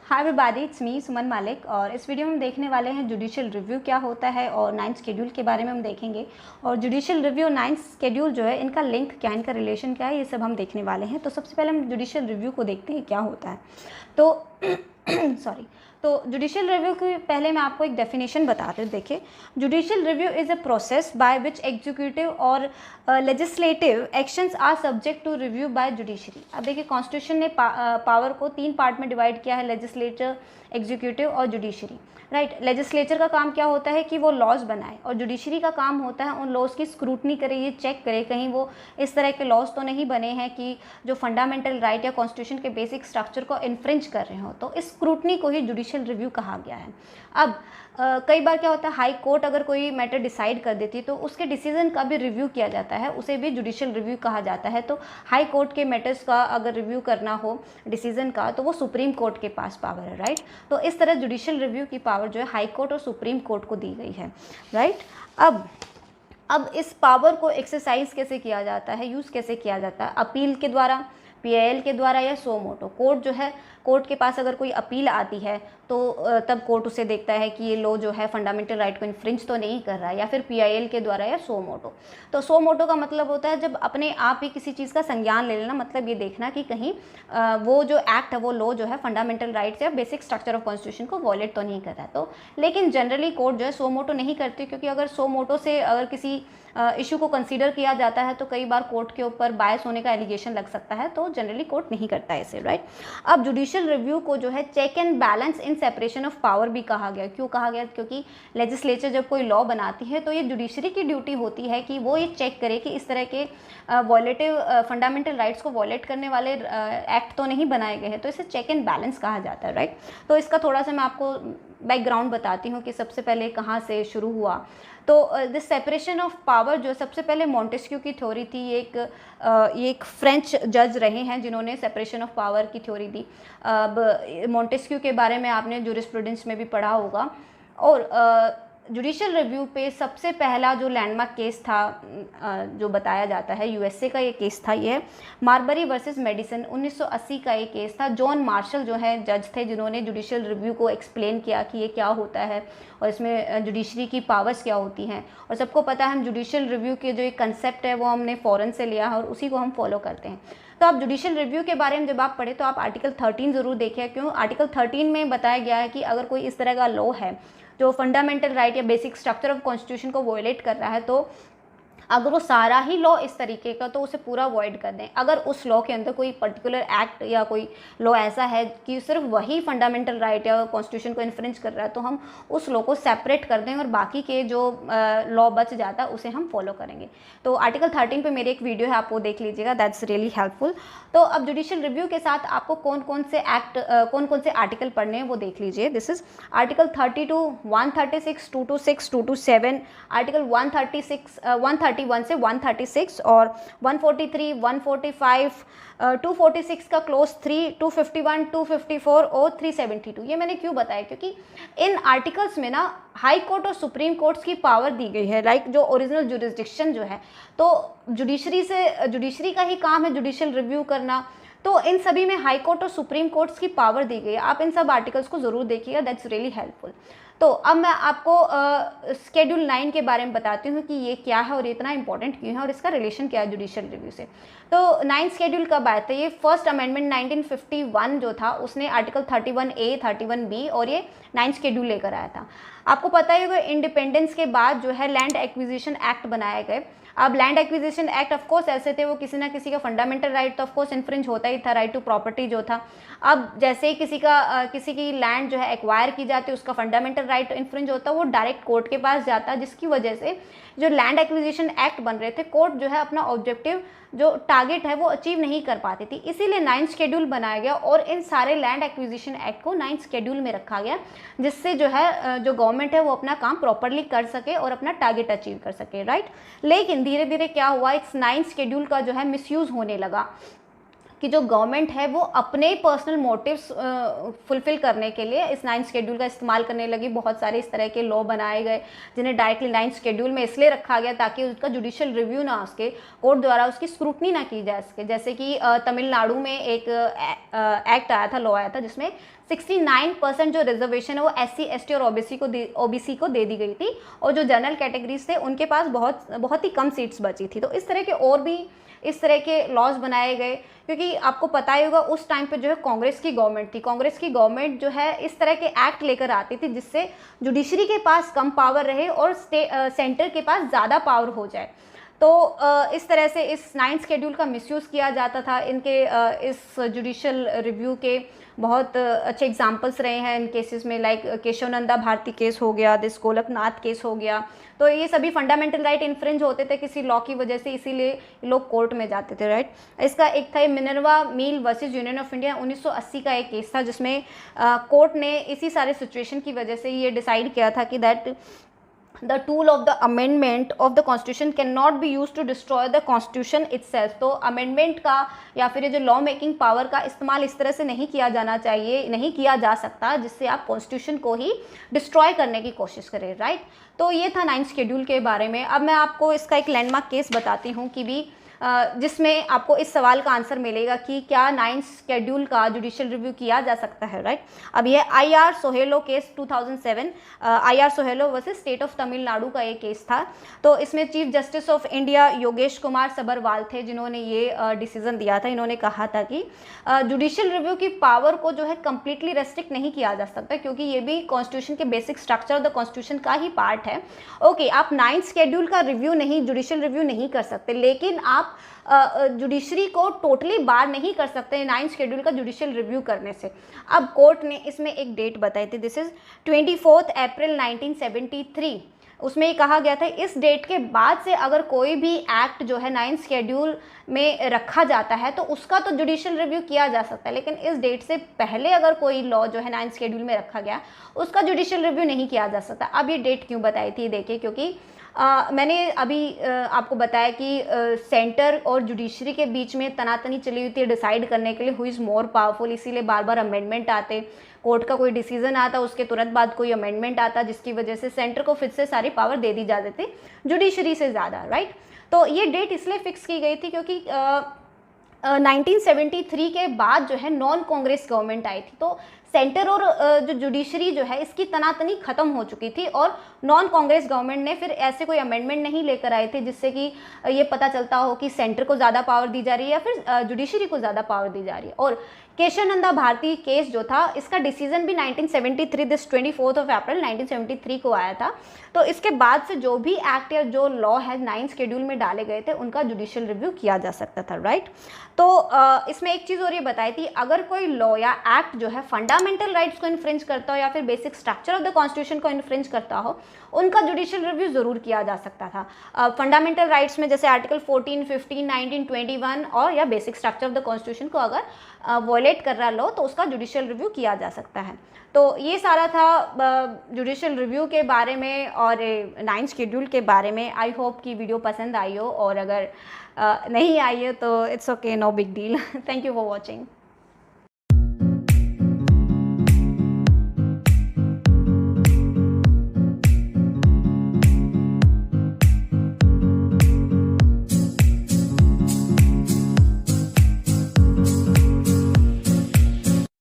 Hi everybody, it's me सुमन मालिक। और इस वीडियो में हम देखने वाले हैं जुडिशियल रिव्यू क्या होता है और नाइन्थ शेड्यूल के बारे में हम देखेंगे। और जुडिशियल रिव्यू नाइन्थ शेड्यूल जो है, इनका लिंक क्या, इनका रिलेशन क्या है, ये सब हम देखने वाले हैं। तो सबसे पहले हम जुडिशियल रिव्यू को देखते हैं क्या होता है। तो सॉरी, तो जुडिशियल रिव्यू की पहले मैं आपको एक डेफिनेशन बताती हूँ। देखिए, judicial review is a process by which executive और legislative actions are subject to review by judiciary. अब देखिए, कॉन्स्टिट्यूशन ने पावर को 3 पार्ट में डिवाइड किया है, लेजिस्लेचर, एग्जीक्यूटिव और जुडिशरी। राइट, लेजिस्लेचर का काम क्या होता है कि वो लॉज बनाए, और जुडिशरी का काम होता है उन लॉज की स्क्रूटनी करे, ये चेक करे कहीं वो इस तरह के लॉज तो नहीं बने हैं कि जो फंडामेंटल राइट या कॉन्स्टिट्यूशन के बेसिक स्ट्रक्चर को इन्फ्रिंज कर रहे हो। तो इस स्क्रूटनी को ही जुडिशियल रिव्यू कहा गया है। अब कई बार क्या होता है, हाई कोर्ट अगर कोई मैटर डिसाइड कर देती है तो उसके डिसीजन का भी रिव्यू किया जाता है, उसे भी जुडिशियल रिव्यू कहा जाता है। तो हाई कोर्ट के मैटर्स का अगर रिव्यू करना हो डिसीजन का, तो वो सुप्रीम कोर्ट के पास पावर है। राइट, तो इस तरह जुडिशियल रिव्यू की पावर जो है हाई कोर्ट और सुप्रीम कोर्ट को दी गई है। राइट, अब इस पावर को एक्सरसाइज कैसे किया जाता है, यूज़ कैसे किया जाता है? अपील के द्वारा, पीआईएल के द्वारा, या सो मोटो। कोर्ट जो है, कोर्ट के पास अगर कोई अपील आती है तो तब कोर्ट उसे देखता है कि ये लॉ जो है फंडामेंटल राइट को इन्फ्रिंज तो नहीं कर रहा है, या फिर पीआईएल के द्वारा, या सो मोटो। तो सो मोटो का मतलब होता है जब अपने आप ही किसी चीज़ का संज्ञान ले लेना, मतलब ये देखना कि कहीं वो जो एक्ट है, वो लॉ जो है फंडामेंटल राइट्स या बेसिक स्ट्रक्चर ऑफ कॉन्स्टिट्यूशन को वॉलेट तो नहीं कर रहा है। तो लेकिन जनरली कोर्ट जो है सो मोटो नहीं करती, क्योंकि अगर सो मोटो से अगर किसी इशू को कंसीडर किया जाता है तो कई बार कोर्ट के ऊपर बायस होने का एलिगेशन लग सकता है, तो जनरली कोर्ट नहीं करता है इसे। राइट, अब जुडिशियल रिव्यू को जो है check and balance in separation of power भी कहा गया। क्यों कहा गया? क्योंकि लेजिस्लेचर जब कोई लॉ बनाती है तो ये जुडिशरी की ड्यूटी होती है कि वो ये चेक करे कि इस तरह के वॉलेटिव फंडामेंटल राइट्स को वॉलेट करने वाले एक्ट तो नहीं बनाए गए हैं, तो इसे चेक एंड बैलेंस कहा जाता है। राइट, तो इसका थोड़ा सा मैं आपको बैकग्राउंड बताती हूँ कि सबसे पहले कहाँ से शुरू हुआ। तो दिस सेपरेशन ऑफ पावर जो सबसे पहले मॉन्टेस्क्यू की थ्योरी थी। ये एक फ्रेंच जज रहे हैं जिन्होंने सेपरेशन ऑफ पावर की थ्योरी दी। अब मॉन्टेस्क्यू के बारे में आपने जूरिस्प्रूडेंस में भी पढ़ा होगा। और जुडिशियल रिव्यू पे सबसे पहला जो लैंडमार्क केस था जो बताया जाता है, यूएसए का ये केस था। ये मार्बरी वर्सेस मेडिसन 1980 का ये केस था। जॉन मार्शल जो है जज थे जिन्होंने जुडिशियल रिव्यू को एक्सप्लेन किया कि ये क्या होता है और इसमें जुडिशरी की पावर्स क्या होती हैं। और सबको पता है हम जुडिशियल रिव्यू के जो एक कंसेप्ट है वो हमने फॉरेन से लिया है और उसी को हम फॉलो करते हैं। तो आप जुडिशियल रिव्यू के बारे में जब आप पढ़े तो आप आर्टिकल 13 ज़रूर देखें। क्यों? आर्टिकल 13 में बताया गया है कि अगर कोई इस तरह का लॉ है जो फंडामेंटल राइट या बेसिक स्ट्रक्चर ऑफ कॉन्स्टिट्यूशन को वॉयलेट कर रहा है, तो अगर वो सारा ही लॉ इस तरीके का, तो उसे पूरा अवॉइड कर दें। अगर उस लॉ के अंदर कोई पर्टिकुलर एक्ट या कोई लॉ ऐसा है कि सिर्फ वही फंडामेंटल राइट या कॉन्स्टिट्यूशन को इन्फ्रिंज कर रहा है, तो हम उस लॉ को सेपरेट कर दें और बाकी के जो लॉ बच जाता है उसे हम फॉलो करेंगे। तो आर्टिकल 13 पे मेरी एक वीडियो है, आप वो देख लीजिएगा, दैट्स रियली हेल्पफुल। तो अब जुडिशियल रिव्यू के साथ आपको कौन कौन से आर्टिकल पढ़ने हैं वो देख लीजिए। दिस इज आर्टिकल 32, 136, 226, 227, आर्टिकल 131 से 136 और 143, 145, 246 का क्लोज 3, 251, 254 और 372। ये मैंने क्यों बताया? क्योंकि इन आर्टिकल्स में ना हाई कोर्ट और सुप्रीम कोर्ट्स की पावर दी गई है, लाइक जो ओरिजिनल जुरिस्डिक्शन जो है। तो जुडिशरी का ही काम है जुडिशियल रिव्यू करना। तो इन सभी में हाई कोर्ट और सुप्रीम कोर्ट्स की पावर दी गई है। आप इन सब आर्टिकल्स को ज़रूर देखिएगा, दैट्स रियली हेल्पफुल। तो अब मैं आपको शेड्यूल 9 के बारे में बताती हूँ कि ये क्या है और ये इतना इंपॉर्टेंट क्यों है और इसका रिलेशन क्या है जुडिशियल रिव्यू से। तो 9th शेड्यूल कब आया था? ये फर्स्ट अमेंडमेंट 1951 जो था उसने आर्टिकल 31A, 31B और ये 9th शेड्यूल लेकर आया था। आपको पता ही होगा इंडिपेंडेंस के बाद जो है लैंड एक्विजिशन एक्ट बनाए गए। अब लैंड एक्विजिशन एक्ट ऑफकोर्स ऐसे थे, वो किसी ना किसी का फंडामेंटल राइट तो ऑफकोर्स इन्फ्रिंज होता ही था, राइट टू प्रॉपर्टी जो था। अब जैसे ही किसी की लैंड जो है एक्वायर की जाती है, उसका फंडामेंटल राइट इन्फ्रिंज होता है, वो डायरेक्ट कोर्ट के पास जाता है, जिसकी वजह से जो लैंड एक्विजिशन एक्ट बन रहे थे, कोर्ट जो है अपना ऑब्जेक्टिव जो टारगेट है वो अचीव नहीं कर पाती थी। इसीलिए 9th शेड्यूल बनाया गया और इन सारे लैंड एक्विजिशन एक्ट को 9th शेड्यूल में रखा गया, जिससे जो है जो गवर्नमेंट है वो अपना काम प्रॉपरली कर सके और अपना टारगेट अचीव कर सके। राइट, लेकिन धीरे धीरे क्या हुआ, इस 9th शेड्यूल का जो है मिसयूज़ होने लगा कि जो गवर्नमेंट है वो अपने पर्सनल मोटिव्स फुलफिल करने के लिए इस 9th शेड्यूल का इस्तेमाल करने लगी। बहुत सारे इस तरह के लॉ बनाए गए जिन्हें डायरेक्टली 9th शेड्यूल में इसलिए रखा गया ताकि उसका जुडिशियल रिव्यू ना हो सके, कोर्ट द्वारा उसकी स्क्रूटनी ना की जा सके। जैसे कि तमिलनाडु में एक एक्ट आया था, लॉ आया था, जिसमें 69% जो रिजर्वेशन है वो SC ST और OBC को दे दी गई थी, और जो जनरल कैटेगरीज थे उनके पास बहुत ही कम सीट्स बची थी। तो इस तरह के और भी इस तरह के लॉज बनाए गए, क्योंकि आपको पता ही होगा उस टाइम पे जो है कांग्रेस की गवर्नमेंट थी। कांग्रेस की गवर्नमेंट जो है इस तरह के एक्ट लेकर आती थी जिससे जुडिशरी के पास कम पावर रहे और सेंटर के पास ज़्यादा पावर हो जाए। तो इस तरह से इस 9th शेड्यूल का मिसयूज़ किया जाता था। इनके इस जुडिशल रिव्यू के बहुत अच्छे एग्जांपल्स रहे हैं इन केसेस में, लाइक केशवनंदा भारती केस हो गया, दिस गोलकनाथ केस हो गया। तो ये सभी फंडामेंटल राइट इन्फ्रिंज होते थे किसी लॉ की वजह से, इसीलिए लोग कोर्ट में जाते थे, राइट। इसका एक था Minerva Mill versus Union of India, 1980 का एक केस था जिसमें कोर्ट ने इसी सारे सिचुएशन की वजह से ये डिसाइड किया था कि that the tool of the amendment of the constitution cannot be used to destroy the constitution itself। तो amendment का या फिर ये जो लॉ मेकिंग पावर का इस्तेमाल इस तरह से नहीं किया जाना चाहिए, नहीं किया जा सकता जिससे आप कॉन्स्टिट्यूशन को ही डिस्ट्रॉय करने की कोशिश करें, राइट। तो ये था 9th शेड्यूल के बारे में। अब मैं आपको इसका एक लैंडमार्क केस बताती हूँ कि भी जिसमें आपको इस सवाल का आंसर मिलेगा कि क्या 9th शेड्यूल का जुडिशियल रिव्यू किया जा सकता है, राइट। अब ये IR सोहेलो केस 2007, IR सोहेलो वर्सेस स्टेट ऑफ तमिलनाडु का एक केस था। तो इसमें chief justice of India Yogesh Kumar Sabharwal थे जिन्होंने ये डिसीजन दिया था। इन्होंने कहा था कि जुडिशियल रिव्यू की पावर को जो है कंप्लीटली रेस्ट्रिक्ट नहीं किया जा सकता, क्योंकि ये भी कॉन्स्टिट्यूशन के basic structure of the constitution का ही पार्ट है। ओके, आप 9th शेड्यूल का रिव्यू नहीं, जुडिशियल रिव्यू नहीं कर सकते, लेकिन आप जुडिशरी को टोटली बार नहीं कर सकते 9th शेड्यूल का जुडिशियल रिव्यू करने से। अब कोर्ट ने इसमें एक डेट बताई थी, दिस इज 24 अप्रैल 1973। उसमें ये कहा गया था इस डेट के बाद से अगर कोई भी एक्ट जो है 9th शेड्यूल में रखा जाता है तो उसका तो जुडिशियल रिव्यू किया जा सकता है, लेकिन इस डेट से पहले अगर कोई लॉ जो है 9th शेड्यूल में रखा गया उसका जुडिशियल रिव्यू नहीं किया जा सकता। अब ये डेट क्यों बताई थी, देखिए, क्योंकि मैंने अभी आपको बताया कि सेंटर और जुडिशरी के बीच में तनातनी चली हुई थी डिसाइड करने के लिए हु इज़ मोर पावरफुल, इसीलिए बार बार अमेंडमेंट आते, कोर्ट का कोई डिसीजन आता उसके तुरंत बाद कोई अमेंडमेंट आता जिसकी वजह से सेंटर को फिर से सारी पावर दे दी जाती थी जुडिशरी से ज़्यादा, राइट। तो ये डेट इसलिए फिक्स की गई थी क्योंकि 1973 के बाद जो है नॉन कांग्रेस गवर्नमेंट आई थी, तो सेंटर और जो जुडिशरी जो है इसकी तनातनी खत्म हो चुकी थी और नॉन कांग्रेस गवर्नमेंट ने फिर ऐसे कोई अमेंडमेंट नहीं लेकर आए थे जिससे कि ये पता चलता हो कि सेंटर को ज़्यादा पावर दी जा रही है या फिर जुडिशरी को ज़्यादा पावर दी जा रही है। और केशवनंदा भारती केस जो था इसका डिसीजन भी 1973 दिस 24 अप्रैल 1973 को आया था। तो इसके बाद से जो भी एक्ट या जो लॉ है 9th शेड्यूल में डाले गए थे उनका जुडिशियल रिव्यू किया जा सकता था, राइट। तो इसमें एक चीज़ और ये बताई थी, अगर कोई लॉ या एक्ट जो है फंडामेंटल राइट्स को इन्फ्रिंज करता हो या फिर basic structure of the constitution को इन्फ्रिंज करता हो उनका जुडिशियल रिव्यू ज़रूर किया जा सकता था। फंडामेंटल राइट्स में जैसे आर्टिकल 14, 15, 19, 21 और या basic structure of the constitution को अगर वॉयलेट कर रहा लो तो उसका जुडिशियल रिव्यू किया जा सकता है। तो ये सारा था जुडिशियल रिव्यू के बारे में और 9th शेड्यूल के बारे में। आई होप कि वीडियो पसंद आई हो, और अगर नहीं आई है तो it's okay, no big deal. Thank you for watching.